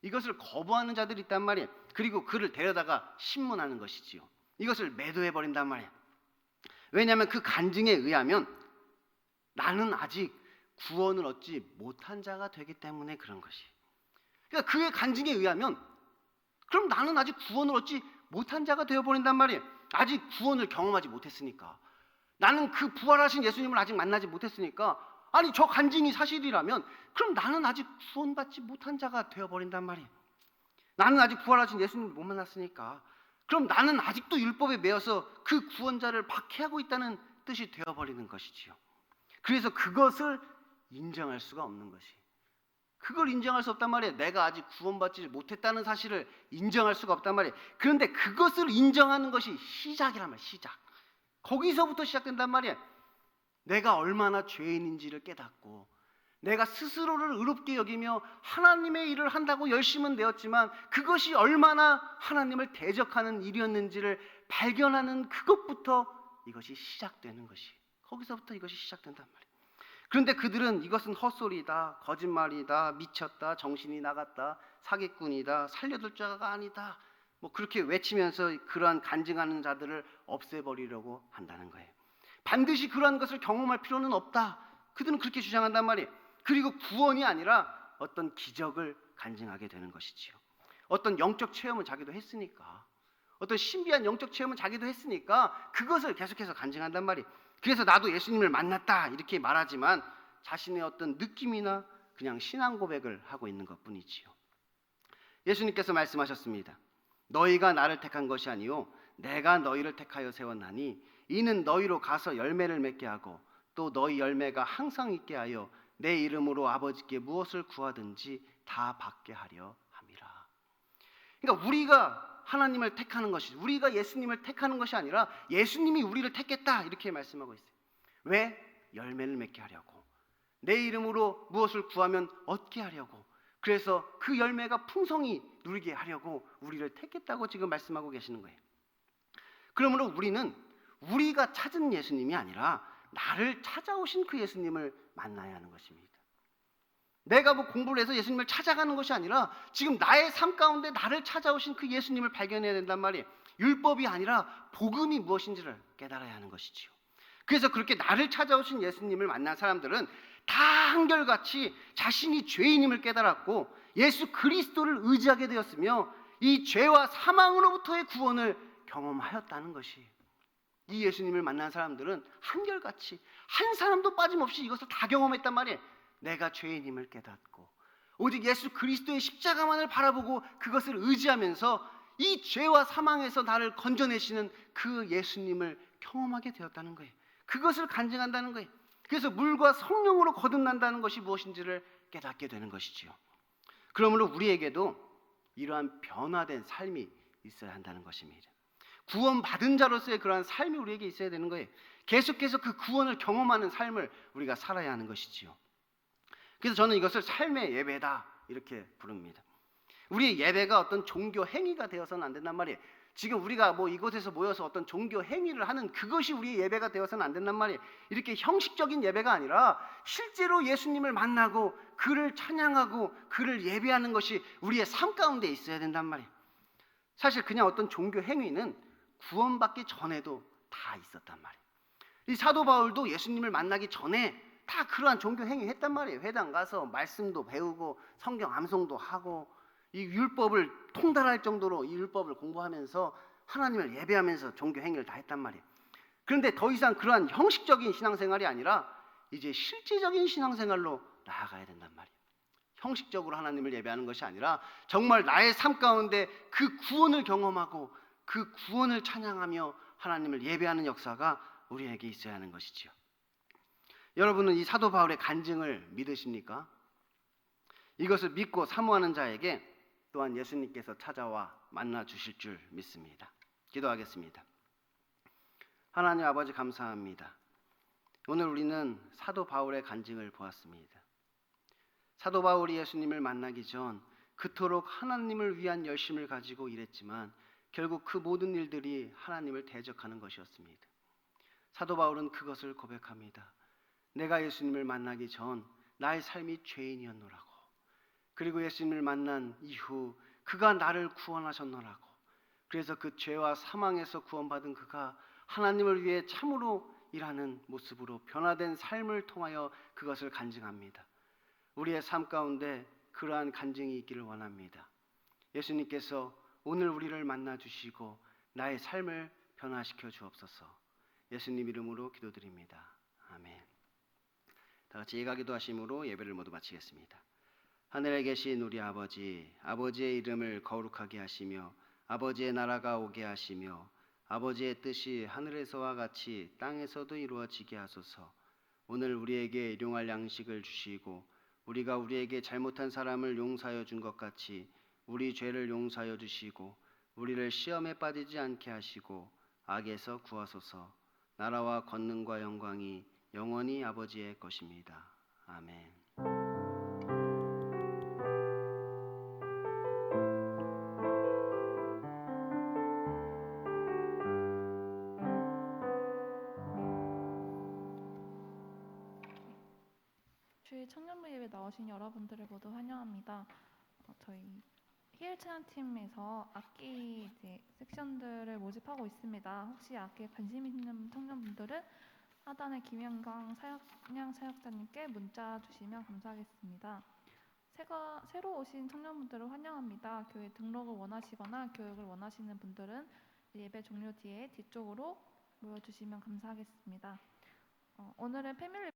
이것을 거부하는 자들이 있단 말이에요. 그리고 그를 데려다가 신문하는 것이지요. 이것을 매도해버린단 말이에요. 왜냐하면 그 간증에 의하면 나는 아직 구원을 얻지 못한 자가 되기 때문에 그런 것이. 그러니까 그의 간증에 의하면 그럼 나는 아직 구원을 얻지 못한 자가 되어버린단 말이에요. 아직 구원을 경험하지 못했으니까. 나는 그 부활하신 예수님을 아직 만나지 못했으니까, 아니 저 간증이 사실이라면 그럼 나는 아직 구원받지 못한 자가 되어버린단 말이에요. 나는 아직 부활하신 예수님을 못 만났으니까 그럼 나는 아직도 율법에 매여서 그 구원자를 박해하고 있다는 뜻이 되어버리는 것이지요. 그래서 그것을 인정할 수가 없는 것이, 그걸 인정할 수 없단 말이에요. 내가 아직 구원받지 못했다는 사실을 인정할 수가 없단 말이에요. 그런데 그것을 인정하는 것이 시작이란 말이에요. 시작. 거기서부터 시작된단 말이에요. 내가 얼마나 죄인인지를 깨닫고 내가 스스로를 의롭게 여기며 하나님의 일을 한다고 열심은 되었지만 그것이 얼마나 하나님을 대적하는 일이었는지를 발견하는 그것부터 이것이 시작되는 것이, 거기서부터 이것이 시작된단 말이에요. 그런데 그들은 이것은 헛소리다, 거짓말이다, 미쳤다, 정신이 나갔다, 사기꾼이다, 살려둘 자가 아니다, 뭐 그렇게 외치면서 그러한 간증하는 자들을 없애버리려고 한다는 거예요. 반드시 그러한 것을 경험할 필요는 없다, 그들은 그렇게 주장한단 말이에요. 그리고 구원이 아니라 어떤 기적을 간증하게 되는 것이지요. 어떤 영적 체험을 자기도 했으니까, 어떤 신비한 영적 체험을 자기도 했으니까 그것을 계속해서 간증한단 말이에요. 그래서 나도 예수님을 만났다 이렇게 말하지만 자신의 어떤 느낌이나 그냥 신앙 고백을 하고 있는 것뿐이지요. 예수님께서 말씀하셨습니다. 너희가 나를 택한 것이 아니요 내가 너희를 택하여 세웠나니 이는 너희로 가서 열매를 맺게 하고 또 너희 열매가 항상 있게 하여 내 이름으로 아버지께 무엇을 구하든지 다 받게 하려 함이라. 그러니까 우리가 하나님을 택하는 것이, 우리가 예수님을 택하는 것이 아니라 예수님이 우리를 택했다 이렇게 말씀하고 있어요. 왜? 열매를 맺게 하려고, 내 이름으로 무엇을 구하면 얻게 하려고, 그래서 그 열매가 풍성히 누리게 하려고 우리를 택했다고 지금 말씀하고 계시는 거예요. 그러므로 우리는 우리가 찾은 예수님이 아니라 나를 찾아오신 그 예수님을 만나야 하는 것입니다. 내가 뭐 공부를 해서 예수님을 찾아가는 것이 아니라 지금 나의 삶 가운데 나를 찾아오신 그 예수님을 발견해야 된단 말이에요. 율법이 아니라 복음이 무엇인지를 깨달아야 하는 것이지요. 그래서 그렇게 나를 찾아오신 예수님을 만난 사람들은 다 한결같이 자신이 죄인임을 깨달았고 예수 그리스도를 의지하게 되었으며 이 죄와 사망으로부터의 구원을 경험하였다는 것이, 이 예수님을 만난 사람들은 한결같이 한 사람도 빠짐없이 이것을 다 경험했단 말이에요. 내가 죄인임을 깨닫고 오직 예수 그리스도의 십자가만을 바라보고 그것을 의지하면서 이 죄와 사망에서 나를 건져내시는 그 예수님을 경험하게 되었다는 거예요. 그것을 간증한다는 거예요. 그래서 물과 성령으로 거듭난다는 것이 무엇인지를 깨닫게 되는 것이지요. 그러므로 우리에게도 이러한 변화된 삶이 있어야 한다는 것입니다. 구원받은 자로서의 그러한 삶이 우리에게 있어야 되는 거예요. 계속해서 그 구원을 경험하는 삶을 우리가 살아야 하는 것이지요. 그래서 저는 이것을 삶의 예배다 이렇게 부릅니다. 우리의 예배가 어떤 종교 행위가 되어서는 안 된단 말이에요. 지금 우리가 뭐 이곳에서 모여서 어떤 종교 행위를 하는 그것이 우리의 예배가 되어서는 안 된단 말이에요. 이렇게 형식적인 예배가 아니라 실제로 예수님을 만나고 그를 찬양하고 그를 예배하는 것이 우리의 삶 가운데 있어야 된단 말이에요. 사실 그냥 어떤 종교 행위는 구원받기 전에도 다 있었단 말이에요. 이 사도 바울도 예수님을 만나기 전에 다 그러한 종교 행위 했단 말이에요. 회당 가서 말씀도 배우고 성경 암송도 하고 이 율법을 통달할 정도로 이 율법을 공부하면서 하나님을 예배하면서 종교 행위를 다 했단 말이에요. 그런데 더 이상 그러한 형식적인 신앙생활이 아니라 이제 실질적인 신앙생활로 나아가야 된단 말이에요. 형식적으로 하나님을 예배하는 것이 아니라 정말 나의 삶 가운데 그 구원을 경험하고 그 구원을 찬양하며 하나님을 예배하는 역사가 우리에게 있어야 하는 것이지요. 여러분은 이 사도 바울의 간증을 믿으십니까? 이것을 믿고 사모하는 자에게 또한 예수님께서 찾아와 만나 주실 줄 믿습니다. 기도하겠습니다. 하나님 아버지 감사합니다. 오늘 우리는 사도 바울의 간증을 보았습니다. 사도 바울이 예수님을 만나기 전 그토록 하나님을 위한 열심을 가지고 일했지만 결국 그 모든 일들이 하나님을 대적하는 것이었습니다. 사도 바울은 그것을 고백합니다. 내가 예수님을 만나기 전 나의 삶이 죄인이었노라고. 그리고 예수님을 만난 이후 그가 나를 구원하셨노라고. 그래서 그 죄와 사망에서 구원받은 그가 하나님을 위해 참으로 일하는 모습으로 변화된 삶을 통하여 그것을 간증합니다. 우리의 삶 가운데 그러한 간증이 있기를 원합니다. 예수님께서 오늘 우리를 만나 주시고 나의 삶을 변화시켜 주옵소서. 예수님 이름으로 기도드립니다. 아멘. 다 같이 예가 기도하심으로 예배를 모두 마치겠습니다. 하늘에 계신 우리 아버지, 아버지의 이름을 거룩하게 하시며 아버지의 나라가 오게 하시며 아버지의 뜻이 하늘에서와 같이 땅에서도 이루어지게 하소서. 오늘 우리에게 일용할 양식을 주시고 우리가 우리에게 잘못한 사람을 용서하여 준 것 같이 우리 죄를 용서하여 주시고 우리를 시험에 빠지지 않게 하시고 악에서 구하소서. 나라와 권능과 영광이 영원히 아버지의 것입니다. 아멘. 주일 청년부 예배 나오신 여러분들을 모두 환영합니다. 저희 히일 찬양팀에서 악기 섹션들을 모집하고 있습니다. 혹시 악기에 관심 있는 청년분들은 하단의 김영광 찬양 사역자님께 문자 주시면 감사하겠습니다. 새로 오신 청년분들을 환영합니다. 교회 등록을 원하시거나 교육을 원하시는 분들은 예배 종료 뒤에 뒤쪽으로 모여주시면 감사하겠습니다. 오늘은 패밀리